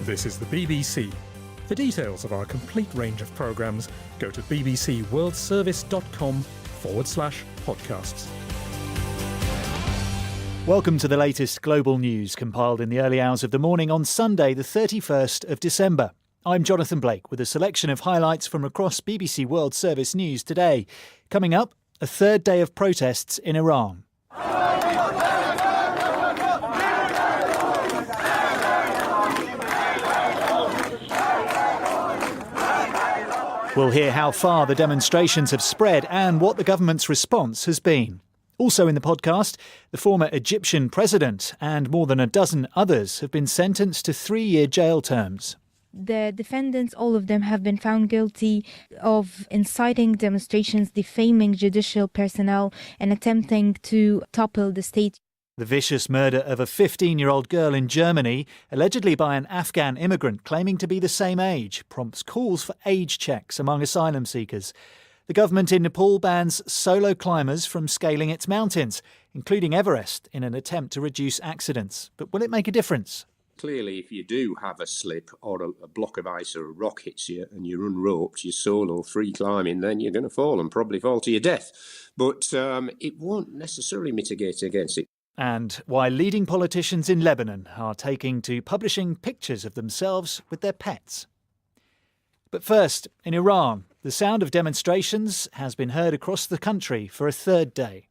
This is the BBC. For details of our complete range of programmes, go to bbcworldservice.com/podcasts. Welcome to the latest global news compiled in the early hours of the morning on Sunday, the 31st of December. I'm Jonathan Blake with a selection of highlights from across BBC World Service news today. Coming up, a third day of protests in Iran. We'll hear how far the demonstrations have spread and what the government's response has been. Also in the podcast, the former Egyptian president and more than a dozen others have been sentenced to 3-year jail terms. The defendants, all of them, have been found guilty of inciting demonstrations, defaming judicial personnel, and attempting to topple the state. The vicious murder of a 15-year-old girl in Germany, allegedly by an Afghan immigrant claiming to be the same age, prompts calls for age checks among asylum seekers. The government in Nepal bans solo climbers from scaling its mountains, including Everest, in an attempt to reduce accidents. But will it make a difference? Clearly, if you do have a slip or a block of ice or a rock hits you and you're unroped, you're solo free climbing, then you're going to fall and probably fall to your death. But it won't necessarily mitigate against it. And why leading politicians in Lebanon are taking to publishing pictures of themselves with their pets. But first, in Iran, the sound of demonstrations has been heard across the country for a third day.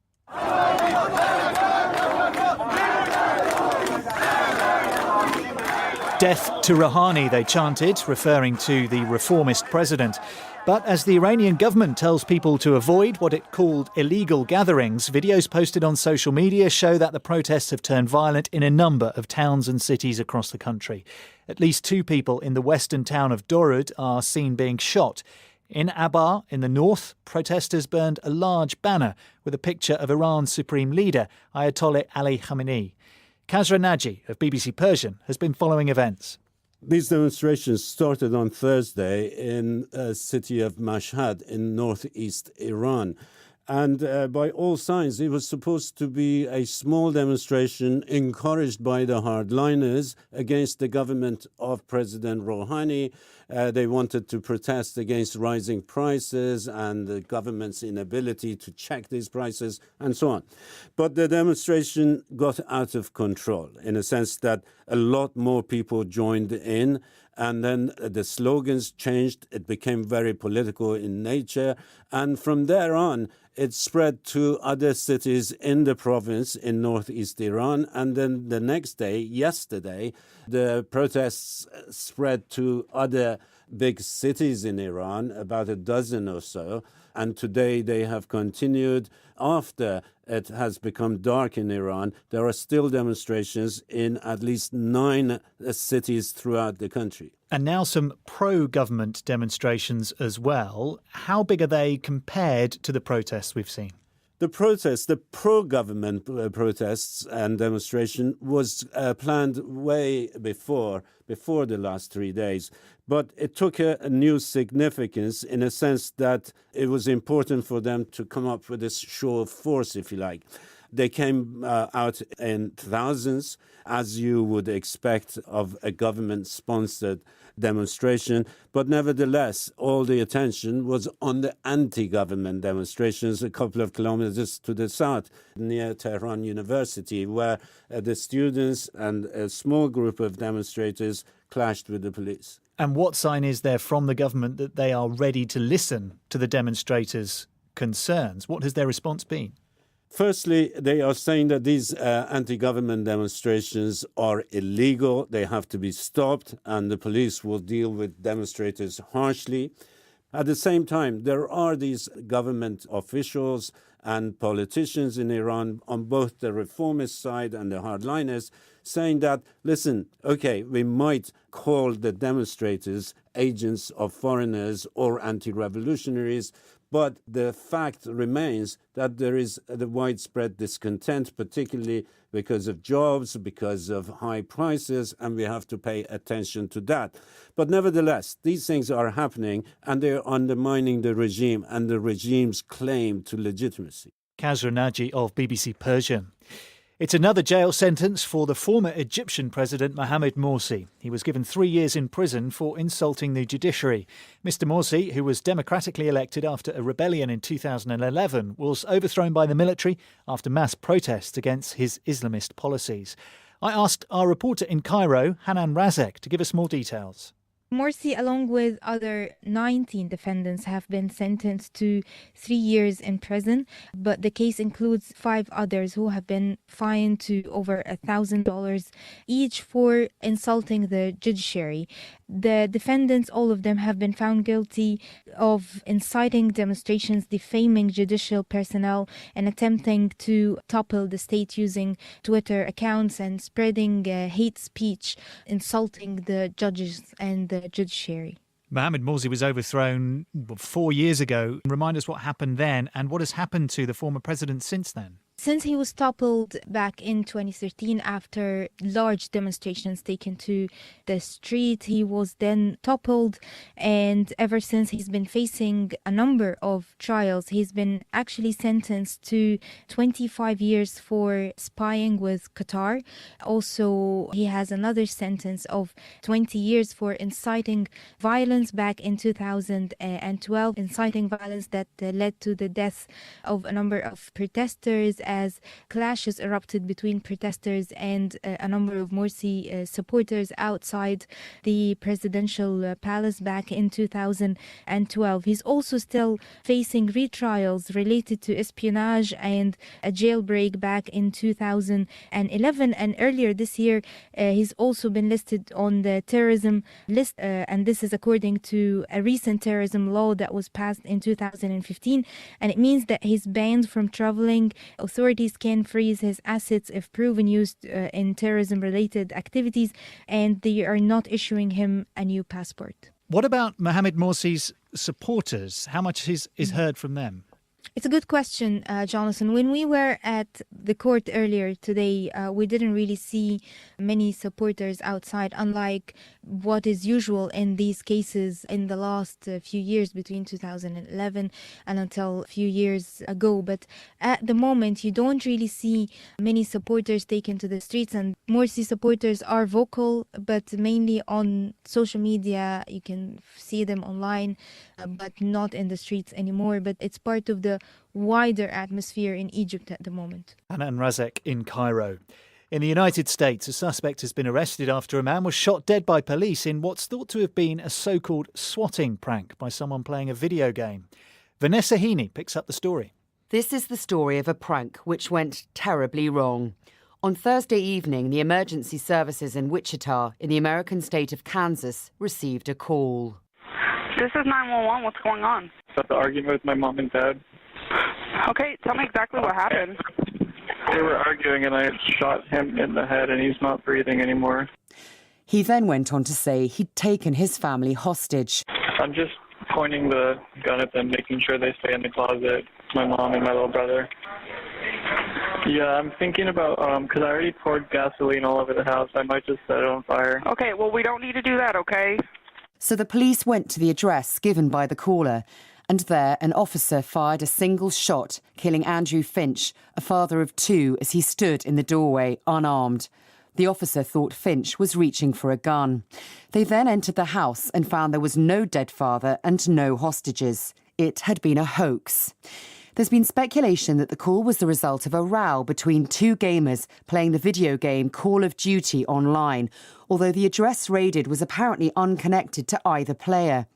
Death to Rouhani, they chanted, referring to the reformist president. But as the Iranian government tells people to avoid what it called illegal gatherings, videos posted on social media show that the protests have turned violent in a number of towns and cities across the country. At least 2 people in the western town of Dorud are seen being shot. In Abar, in the north, protesters burned a large banner with a picture of Iran's supreme leader, Ayatollah Ali Khamenei. Kazra Naji of BBC Persian has been following events. These demonstrations started on Thursday in the city of Mashhad in northeast Iran. And by all signs, it was supposed to be a small demonstration encouraged by the hardliners against the government of President Rouhani. They wanted to protest against rising prices and the government's inability to check these prices and so on. But the demonstration got out of control in a sense that a lot more people joined in. And then the slogans changed. It became very political in nature. And from there on, it spread to other cities in the province in northeast Iran. And then the next day, yesterday, the protests spread to other big cities in Iran, about a dozen or so. And today they have continued. After it has become dark in Iran, there are still demonstrations in at least 9 cities throughout the country. And now some pro-government demonstrations as well. How big are they compared to the protests we've seen? The pro-government protests and demonstration was planned way before the last 3 days. But it took a new significance in a sense that it was important for them to come up with this show of force, if you like. They came out in thousands, as you would expect of a government-sponsored demonstration. But nevertheless, all the attention was on the anti-government demonstrations a couple of kilometers to the south, near Tehran University, where the students and a small group of demonstrators clashed with the police. And what sign is there from the government that they are ready to listen to the demonstrators' concerns? What has their response been? Firstly, they are saying that these anti-government demonstrations are illegal. They have to be stopped, and the police will deal with demonstrators harshly. At the same time, there are these government officials and politicians in Iran on both the reformist side and the hardliners saying that, listen, okay, we might call the demonstrators agents of foreigners or anti-revolutionaries, but the fact remains that there is the widespread discontent, particularly because of jobs, because of high prices, and we have to pay attention to that. But nevertheless, these things are happening and they're undermining the regime and the regime's claim to legitimacy. Kazra Naji of BBC Persian. It's another jail sentence for the former Egyptian President Mohamed Morsi. He was given 3 years in prison for insulting the judiciary. Mr. Morsi, who was democratically elected after a rebellion in 2011, was overthrown by the military after mass protests against his Islamist policies. I asked our reporter in Cairo, Hanan Razek, to give us more details. Morsi, along with other 19 defendants, have been sentenced to 3 years in prison, but the case includes 5 others who have been fined to over $1,000 each for insulting the judiciary. The defendants, all of them, have been found guilty of inciting demonstrations, defaming judicial personnel, and attempting to topple the state using Twitter accounts and spreading hate speech, insulting the judges and the judiciary. Mohamed Morsi was overthrown 4 years ago. Remind us what happened then and what has happened to the former president since then. Since he was toppled back in 2013 after large demonstrations taken to the street, he was then toppled, and ever since he's been facing a number of trials. He's been actually sentenced to 25 years for spying with Qatar. Also, he has another sentence of 20 years for inciting violence back in 2012, inciting violence that led to the death of a number of protesters as clashes erupted between protesters and a number of Morsi supporters outside the presidential palace back in 2012. He's also still facing retrials related to espionage and a jailbreak back in 2011. And earlier this year, he's also been listed on the terrorism list. And this is according to a recent terrorism law that was passed in 2015. And it means that he's banned from traveling. Authorities can freeze his assets if proven used in terrorism-related activities, and they are not issuing him a new passport. What about Mohamed Morsi's supporters? How much is heard from them? It's a good question, Jonathan. When we were at the court earlier today, we didn't really see many supporters outside, unlike what is usual in these cases in the last few years between 2011 and until a few years ago. But at the moment, you don't really see many supporters taken to the streets, and Morsi supporters are vocal, but mainly on social media. You can see them online, but not in the streets anymore. But it's part of the wider atmosphere in Egypt at the moment. Hanan Razek in Cairo. In the United States, a suspect has been arrested after a man was shot dead by police in what's thought to have been a so-called swatting prank by someone playing a video game. Vanessa Heaney picks up the story. This is the story of a prank which went terribly wrong. On Thursday evening, the emergency services in Wichita, in the American state of Kansas, received a call. This is 911. What's going on? About the argument with my mom and dad. Okay, tell me exactly what happened. They were arguing and I shot him in the head and he's not breathing anymore. He then went on to say he'd taken his family hostage. I'm just pointing the gun at them, making sure they stay in the closet, my mom and my little brother. Yeah, I'm thinking about, because I already poured gasoline all over the house. I might just set it on fire. Okay, well, we don't need to do that, okay? So the police went to the address given by the caller, and there an officer fired a single shot, killing Andrew Finch, a father of 2, as he stood in the doorway, unarmed. The officer thought Finch was reaching for a gun. They then entered the house and found there was no dead father and no hostages. It had been a hoax. There's been speculation that the call was the result of a row between 2 gamers playing the video game Call of Duty online, although the address raided was apparently unconnected to either player.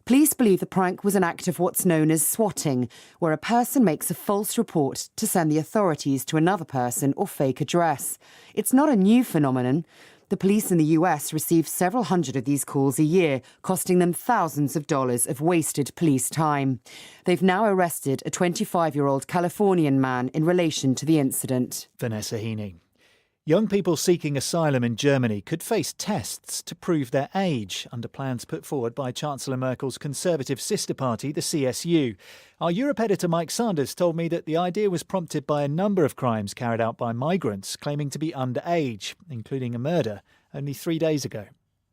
Police believe the prank was an act of what's known as swatting, where a person makes a false report to send the authorities to another person or fake address. It's not a new phenomenon. The police in the US receive several hundred of these calls a year, costing them thousands of dollars of wasted police time. They've now arrested a 25-year-old Californian man in relation to the incident. Vanessa Heaney. Young people seeking asylum in Germany could face tests to prove their age under plans put forward by Chancellor Merkel's Conservative sister party, the CSU. Our Europe editor Mike Sanders told me that the idea was prompted by a number of crimes carried out by migrants claiming to be underage, including a murder only 3 days ago.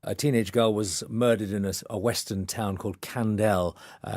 A teenage girl was murdered in a western town called Kandel.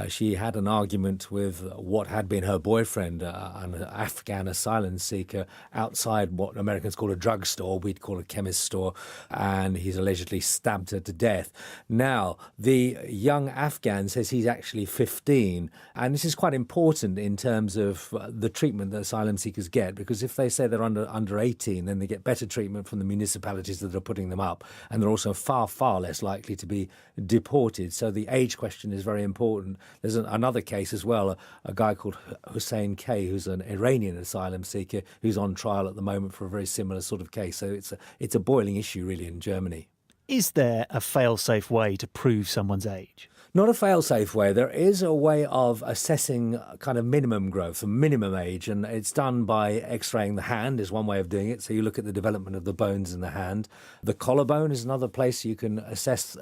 She had an argument with what had been her boyfriend, an Afghan asylum seeker, outside what Americans call a drugstore, we'd call a chemist store, and he's allegedly stabbed her to death. Now, the young Afghan says he's actually 15, and this is quite important in terms of the treatment that asylum seekers get, because if they say they're under 18, then they get better treatment from the municipalities that are putting them up, and they're also far less likely to be deported. So the age question is very important. There's another case as well, a guy called Hussein K, who's an Iranian asylum seeker who's on trial at the moment for a very similar sort of case. So it's a boiling issue really in Germany. Is there a fail-safe way to prove someone's age? Not a fail-safe way. There is a way of assessing kind of minimum growth, a minimum age, and it's done by X-raying the hand is one way of doing it. So you look at the development of the bones in the hand. The collarbone is another place you can assess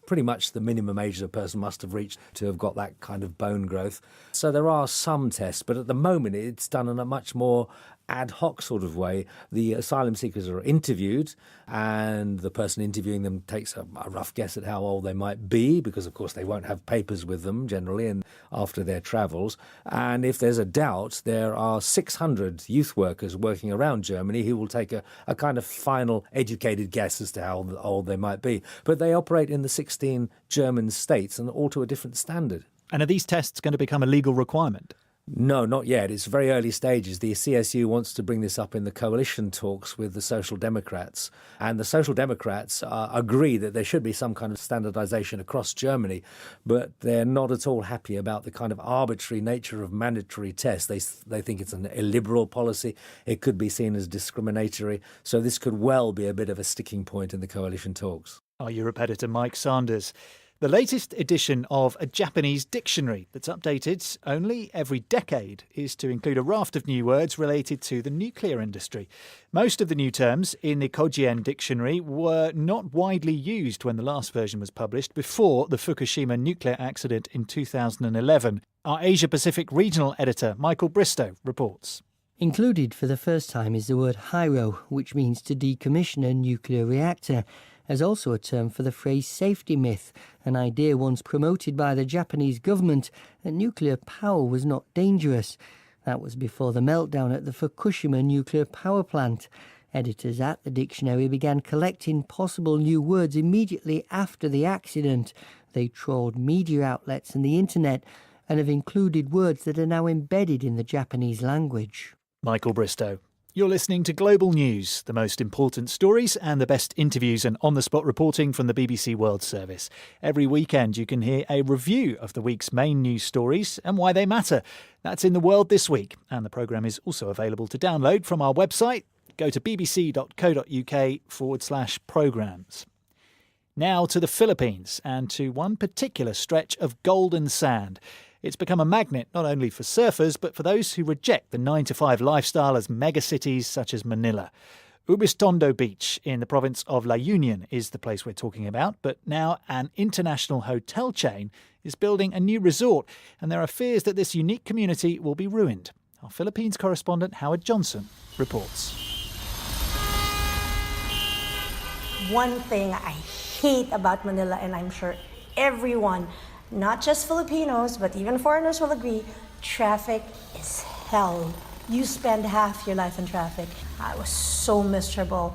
pretty much the minimum age the person must have reached to have got that kind of bone growth. So there are some tests, but at the moment it's done in a much more ad hoc sort of way. The asylum seekers are interviewed, and the person interviewing them takes a rough guess at how old they might be, because of course they won't have papers with them generally and after their travels. And if there's a doubt, there are 600 youth workers working around Germany who will take a kind of final educated guess as to how old they might be. But they operate in the 16 German states and all to a different standard. And are these tests going to become a legal requirement? No, not yet. It's very early stages. The CSU wants to bring this up in the coalition talks with the Social Democrats. And the Social Democrats agree that there should be some kind of standardization across Germany, but they're not at all happy about the kind of arbitrary nature of mandatory tests. They think it's an illiberal policy. It could be seen as discriminatory. So this could well be a bit of a sticking point in the coalition talks. Our Europe editor Mike Sanders. The latest edition of a Japanese dictionary that's updated only every decade is to include a raft of new words related to the nuclear industry. Most of the new terms in the Kojien dictionary were not widely used when the last version was published before the Fukushima nuclear accident in 2011. Our Asia-Pacific regional editor Michael Bristow reports. Included for the first time is the word HYRO, which means to decommission a nuclear reactor, as also a term for the phrase safety myth, an idea once promoted by the Japanese government that nuclear power was not dangerous. That was before the meltdown at the Fukushima nuclear power plant. Editors at the dictionary began collecting possible new words immediately after the accident. They trawled media outlets and the internet and have included words that are now embedded in the Japanese language. Michael Bristow. You're listening to Global News, the most important stories and the best interviews and on-the-spot reporting from the BBC World Service. Every weekend you can hear a review of the week's main news stories and why they matter. That's in the world this week, and the programme is also available to download from our website. Go to bbc.co.uk/programmes. Now to the Philippines and to one particular stretch of golden sand. It's become a magnet not only for surfers, but for those who reject the 9-to-5 lifestyle as megacities such as Manila. Ubistondo Beach in the province of La Union is the place we're talking about, but now an international hotel chain is building a new resort, and there are fears that this unique community will be ruined. Our Philippines correspondent Howard Johnson reports. One thing I hate about Manila, and I'm sure everyone, not just Filipinos, but even foreigners will agree, traffic is hell. You spend half your life in traffic. I was so miserable.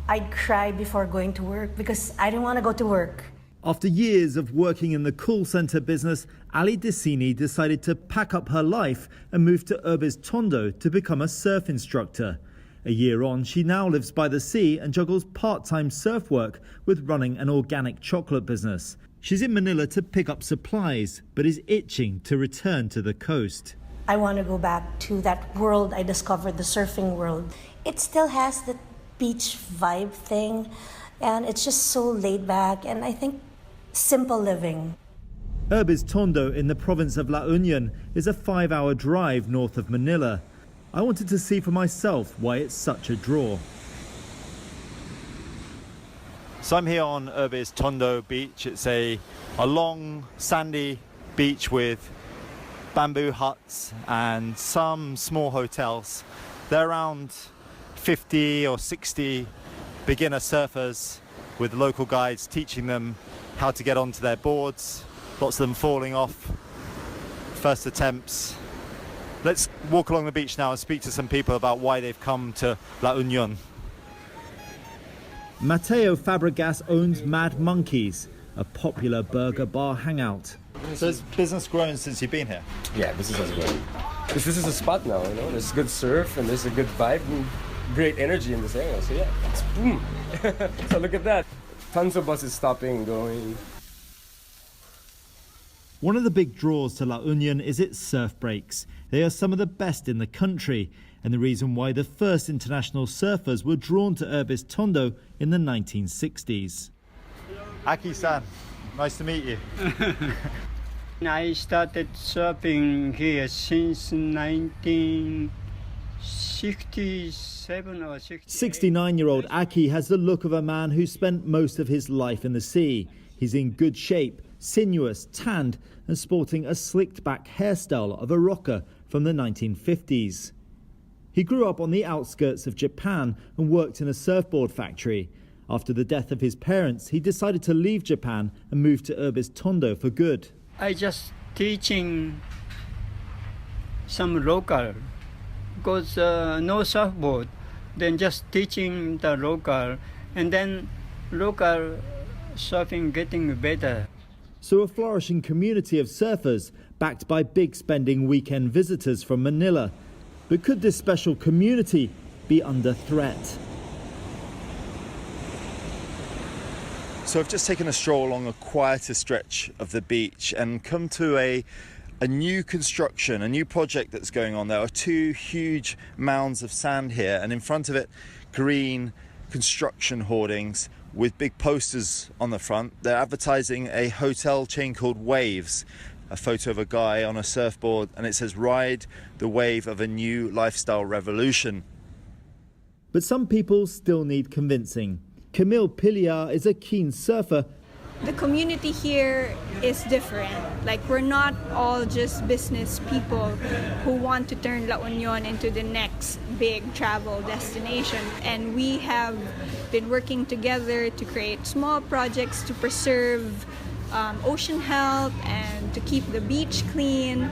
I'd cry before going to work because I didn't want to go to work. After years of working in the call centre business, Ali Dicini decided to pack up her life and move to Urbis Tondo to become a surf instructor. A year on, she now lives by the sea and juggles part-time surf work with running an organic chocolate business. She's in Manila to pick up supplies, but is itching to return to the coast. I want to go back to that world I discovered, the surfing world. It still has the beach vibe thing, and it's just so laid back, and I think simple living. Urbis Tondo in the province of La Union is a 5-hour drive north of Manila. I wanted to see for myself why it's such a draw. So I'm here on Urbis Tondo Beach. It's a long sandy beach with bamboo huts and some small hotels. There are around 50 or 60 beginner surfers with local guides teaching them how to get onto their boards, lots of them falling off, first attempts. Let's walk along the beach now and speak to some people about why they've come to La Union. Mateo Fabregas owns Mad Monkeys, a popular burger bar hangout. So has business grown since you've been here? Yeah, business has grown. Because this is a spot now, you know, there's good surf and there's a good vibe and great energy in this area. So yeah, it's boom. So look at that. Tons of buses stopping, going. One of the big draws to La Union is its surf breaks. They are some of the best in the country, and the reason why the first international surfers were drawn to Urbis Tondo in the 1960s. Aki-san, nice to meet you. I started surfing here since 1967 or 68. 69-year-old Aki has the look of a man who spent most of his life in the sea. He's in good shape, sinuous, tanned, and sporting a slicked-back hairstyle of a rocker from the 1950s. He grew up on the outskirts of Japan and worked in a surfboard factory. After the death of his parents, he decided to leave Japan and move to Urbis Tondo for good. I just teaching some local, because no surfboard, then just teaching the local, and then local surfing getting better. So a flourishing community of surfers backed by big spending weekend visitors from Manila. But could this special community be under threat? So I've just taken a stroll along a quieter stretch of the beach and come to a new construction, a new project that's going on. There are two huge mounds of sand here, and in front of it, green construction hoardings with big posters on the front. They're advertising a hotel chain called Waves, a photo of a guy on a surfboard, and it says, "Ride the wave of a new lifestyle revolution." But some people still need convincing. Camille Pillar is a keen surfer. The community here is different. Like, we're not all just business people who want to turn La Union into the next big travel destination. And we have been working together to create small projects to preserve ocean health and to keep the beach clean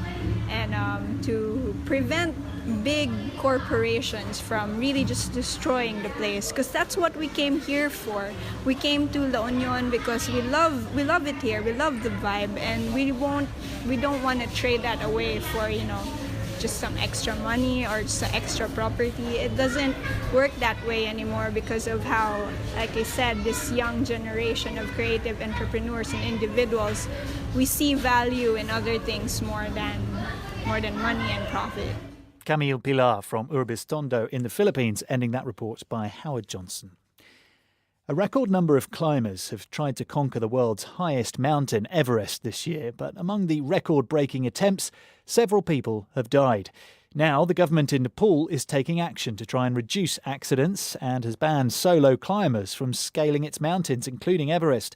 and to prevent big corporations from really just destroying the place, because that's what we came here for. We came to La Union because we love it here. We love the vibe, and we don't want to trade that away for, you know, just some extra money or just some extra property. It doesn't work that way anymore because of how, like I said, this young generation of creative entrepreneurs and individuals, we see value in other things more than money and profit. Camille Pillar from Urbis Tondo in the Philippines, ending that report by Howard Johnson. A record number of climbers have tried to conquer the world's highest mountain, Everest, this year, but among the record-breaking attempts, several people have died. Now, the government in Nepal is taking action to try and reduce accidents and has banned solo climbers from scaling its mountains, including Everest.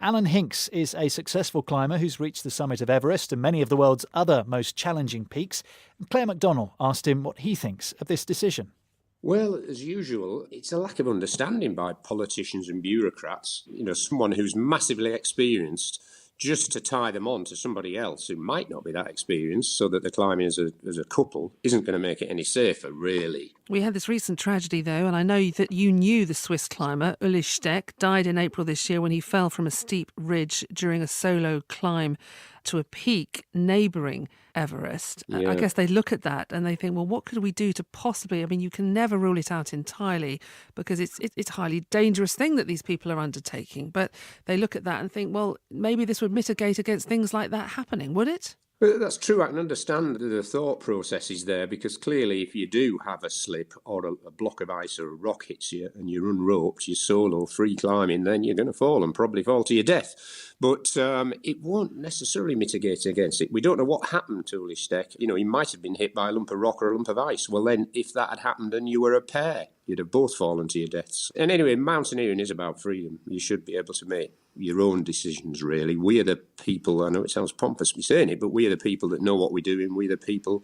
Alan Hinks is a successful climber who's reached the summit of Everest and many of the world's other most challenging peaks. Claire McDonnell asked him what he thinks of this decision. Well, as usual, it's a lack of understanding by politicians and bureaucrats. You know, someone who's massively experienced, just to tie them on to somebody else who might not be that experienced, so that they're climbing as a couple, isn't going to make it any safer, really. We had this recent tragedy, though, and I know that you knew the Swiss climber. Ulrich Steck died in April this year when he fell from a steep ridge during a solo climb to a peak neighbouring Everest. Yeah. I guess they look at that and they think, well, what could we do to possibly... I mean, you can never rule it out entirely because it's a highly dangerous thing that these people are undertaking. But they look at that and think, well, maybe this would mitigate against things like that happening, would it? Well, that's true. I can understand the thought processes there, because clearly if you do have a slip or a block of ice or a rock hits you and you're unroped, you're solo free climbing, then you're going to fall and probably fall to your death. But it won't necessarily mitigate against it. We don't know what happened to Ulrich Steck. You know, he might have been hit by a lump of rock or a lump of ice. Well, then, if that had happened and you were a pair, you'd have both fallen to your deaths. And anyway, mountaineering is about freedom. You should be able to make your own decisions, really. We are the people, I know it sounds pompous me saying it, but we are the people that know what we're doing. We're the people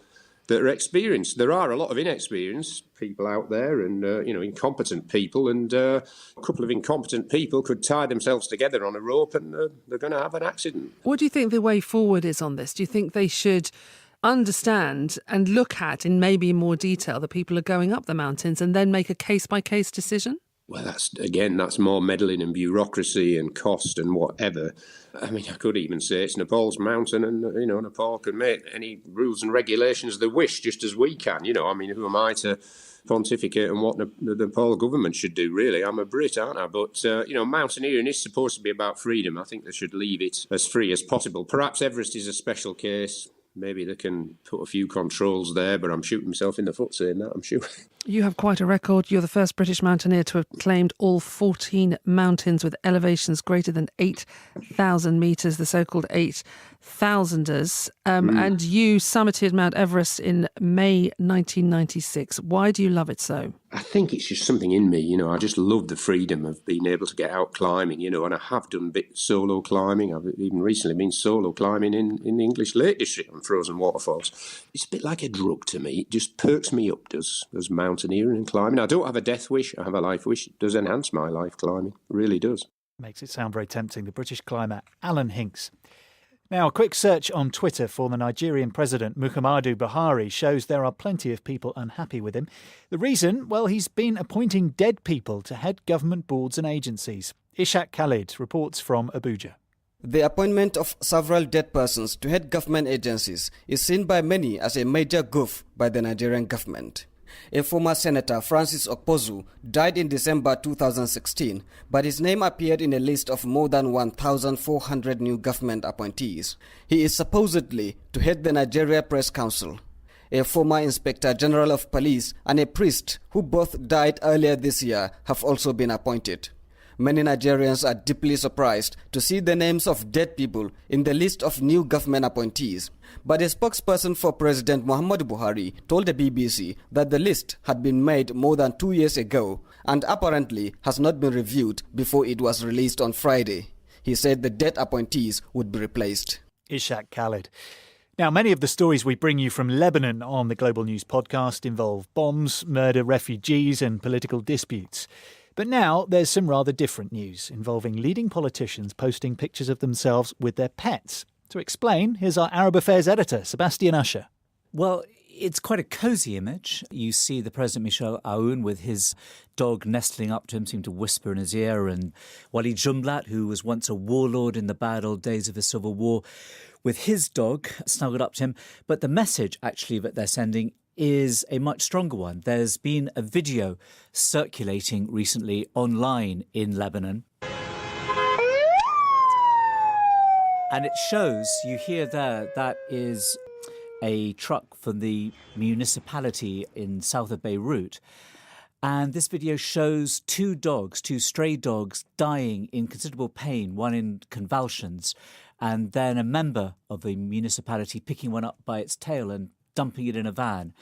that are experienced. There are a lot of inexperienced people out there and, incompetent people, and a couple of incompetent people could tie themselves together on a rope and they're going to have an accident. What do you think the way forward is on this? Do you think they should understand and look at in maybe more detail that people are going up the mountains and then make a case-by-case decision? Well, that's more meddling and bureaucracy and cost and whatever. I mean, I could even say it's Nepal's mountain and, Nepal can make any rules and regulations they wish, just as we can. I mean, who am I to pontificate on what the Nepal government should do, really? I'm a Brit, aren't I? But, mountaineering is supposed to be about freedom. I think they should leave it as free as possible. Perhaps Everest is a special case. Maybe they can put a few controls there, but I'm shooting myself in the foot saying that, I'm sure. You have quite a record. You're the first British mountaineer to have claimed all 14 mountains with elevations greater than 8,000 metres, the so-called 8,000ers. And you summited Mount Everest in May 1996. Why do you love it so? I think it's just something in me, I just love the freedom of being able to get out climbing, and I have done a bit solo climbing. I've even recently been solo climbing in the English Lake District on frozen waterfalls. It's a bit like a drug to me. It just perks me up, does mountaineering and climbing. I don't have a death wish, I have a life wish. It does enhance my life climbing, it really does. Makes it sound very tempting. The British climber Alan Hinks. Now, a quick search on Twitter for the Nigerian president, Muhammadu Buhari, shows there are plenty of people unhappy with him. The reason? Well, he's been appointing dead people to head government boards and agencies. Ishak Khalid reports from Abuja. The appointment of several dead persons to head government agencies is seen by many as a major gaffe by the Nigerian government. A former senator, Francis Okpozu, died in December 2016, but his name appeared in a list of more than 1,400 new government appointees. He is supposedly to head the Nigeria Press Council. A former Inspector General of Police and a priest who both died earlier this year have also been appointed. Many Nigerians are deeply surprised to see the names of dead people in the list of new government appointees. But a spokesperson for President Muhammadu Buhari told the BBC that the list had been made more than 2 years ago and apparently has not been reviewed before it was released on Friday. He said the dead appointees would be replaced. Ishak Khalid. Now, many of the stories we bring you from Lebanon on the Global News podcast involve bombs, murder, refugees and political disputes. But now there's some rather different news involving leading politicians posting pictures of themselves with their pets. To explain, here's our Arab Affairs editor, Sebastian Usher. Well, it's quite a cosy image. You see the President Michel Aoun with his dog nestling up to him, seeming to whisper in his ear, and Walid Jumblat, who was once a warlord in the bad old days of the Civil War, with his dog snuggled up to him. But the message, actually, that they're sending is a much stronger one. There's been a video circulating recently online in Lebanon. And it shows, you hear there, that is a truck from the municipality in south of Beirut. And this video shows two stray dogs, dying in considerable pain, one in convulsions, and then a member of the municipality picking one up by its tail and dumping it in a van.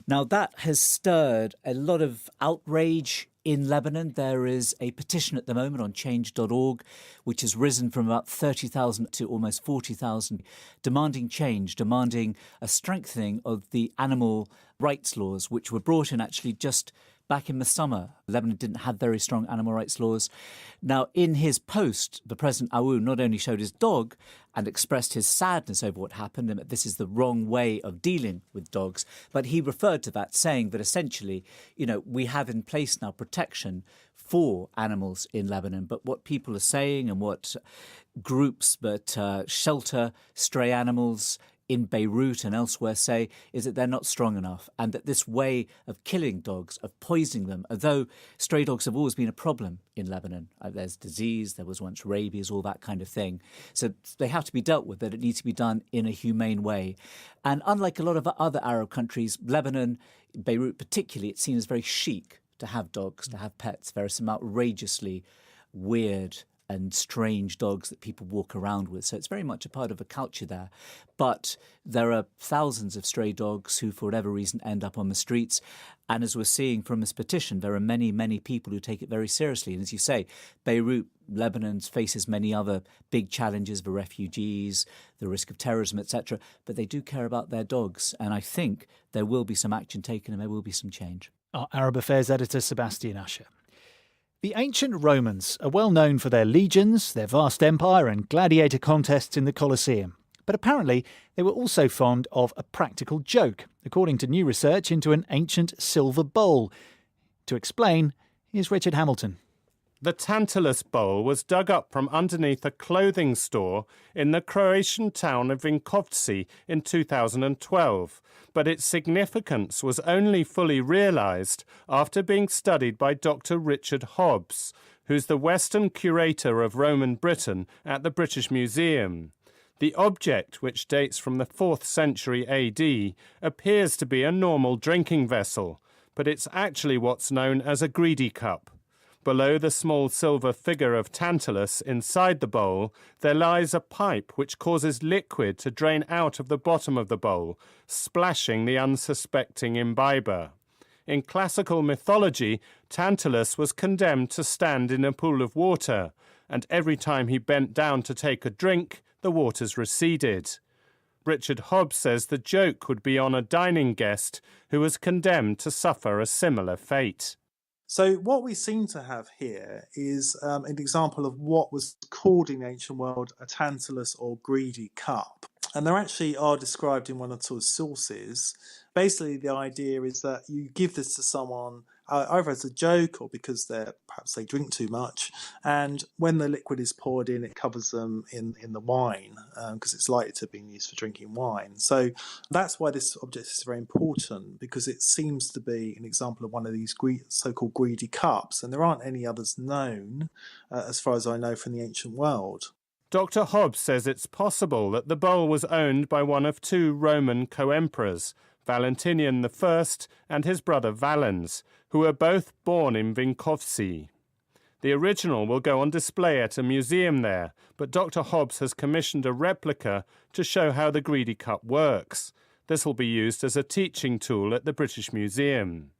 Now, that has stirred a lot of outrage in Lebanon. There is a petition at the moment on change.org, which has risen from about 30,000 to almost 40,000, demanding change, demanding a strengthening of the animal rights laws, which were brought in actually just back in the summer. Lebanon didn't have very strong animal rights laws. Now, in his post, the President Aoun not only showed his dog and expressed his sadness over what happened and that this is the wrong way of dealing with dogs, but he referred to that, saying that essentially, we have in place now protection for animals in Lebanon. But what people are saying and what groups that shelter stray animals in Beirut and elsewhere say is that they're not strong enough, and that this way of killing dogs, of poisoning them, although stray dogs have always been a problem in Lebanon. There's disease, there was once rabies, all that kind of thing. So they have to be dealt with, that it needs to be done in a humane way. And unlike a lot of other Arab countries, Lebanon, Beirut particularly, it's seen as very chic to have dogs, to have pets. There are some outrageously weird and strange dogs that people walk around with. So it's very much a part of a culture there. But there are thousands of stray dogs who, for whatever reason, end up on the streets. And as we're seeing from this petition, there are many, many people who take it very seriously. And as you say, Beirut, Lebanon faces many other big challenges, the refugees, the risk of terrorism, etc. But they do care about their dogs. And I think there will be some action taken and there will be some change. Our Arab Affairs editor, Sebastian Usher. The ancient Romans are well known for their legions, their vast empire and gladiator contests in the Colosseum. But apparently they were also fond of a practical joke, according to new research into an ancient silver bowl. To explain, here's Richard Hamilton. The Tantalus bowl was dug up from underneath a clothing store in the Croatian town of Vinkovci in 2012, but its significance was only fully realised after being studied by Dr. Richard Hobbs, who's the Western curator of Roman Britain at the British Museum. The object, which dates from the 4th century AD, appears to be a normal drinking vessel, but it's actually what's known as a greedy cup. Below the small silver figure of Tantalus inside the bowl, there lies a pipe which causes liquid to drain out of the bottom of the bowl, splashing the unsuspecting imbiber. In classical mythology, Tantalus was condemned to stand in a pool of water, and every time he bent down to take a drink, the waters receded. Richard Hobbs says the joke would be on a dining guest who was condemned to suffer a similar fate. So what we seem to have here is an example of what was called in the ancient world a Tantalus or greedy cup. And they actually are described in one of the sources. Basically, the idea is that you give this to someone either as a joke or because perhaps they drink too much. And when the liquid is poured in, it covers them in the wine because it's likely to have been used for drinking wine. So that's why this object is very important, because it seems to be an example of one of these so-called greedy cups. And there aren't any others known, as far as I know, from the ancient world. Dr. Hobbs says it's possible that the bowl was owned by one of two Roman co-emperors, Valentinian I and his brother Valens, who were both born in Vinkovci. The original will go on display at a museum there, but Dr. Hobbs has commissioned a replica to show how the greedy cup works. This will be used as a teaching tool at the British Museum.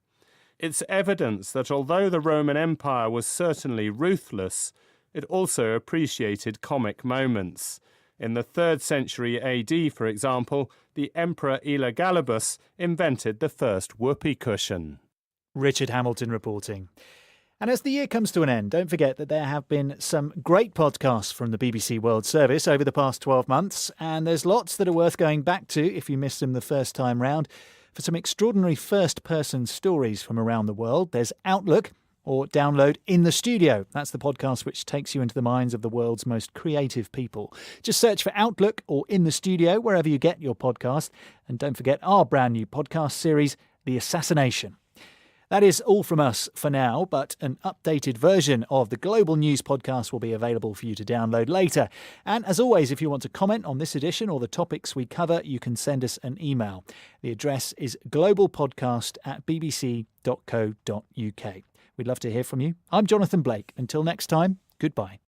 It's evidence that although the Roman Empire was certainly ruthless, it also appreciated comic moments. In the 3rd century AD, for example, the Emperor Elagabalus invented the first whoopee cushion. Richard Hamilton reporting. And as the year comes to an end, don't forget that there have been some great podcasts from the BBC World Service over the past 12 months, and there's lots that are worth going back to if you missed them the first time round. For some extraordinary first-person stories from around the world, there's Outlook, or download In the Studio. That's the podcast which takes you into the minds of the world's most creative people. Just search for Outlook or In the Studio wherever you get your podcast. And don't forget our brand new podcast series, The Assassination. That is all from us for now, but an updated version of the Global News podcast will be available for you to download later. And as always, if you want to comment on this edition or the topics we cover, you can send us an email. The address is globalpodcast@bbc.co.uk. We'd love to hear from you. I'm Jonathan Blake. Until next time, goodbye.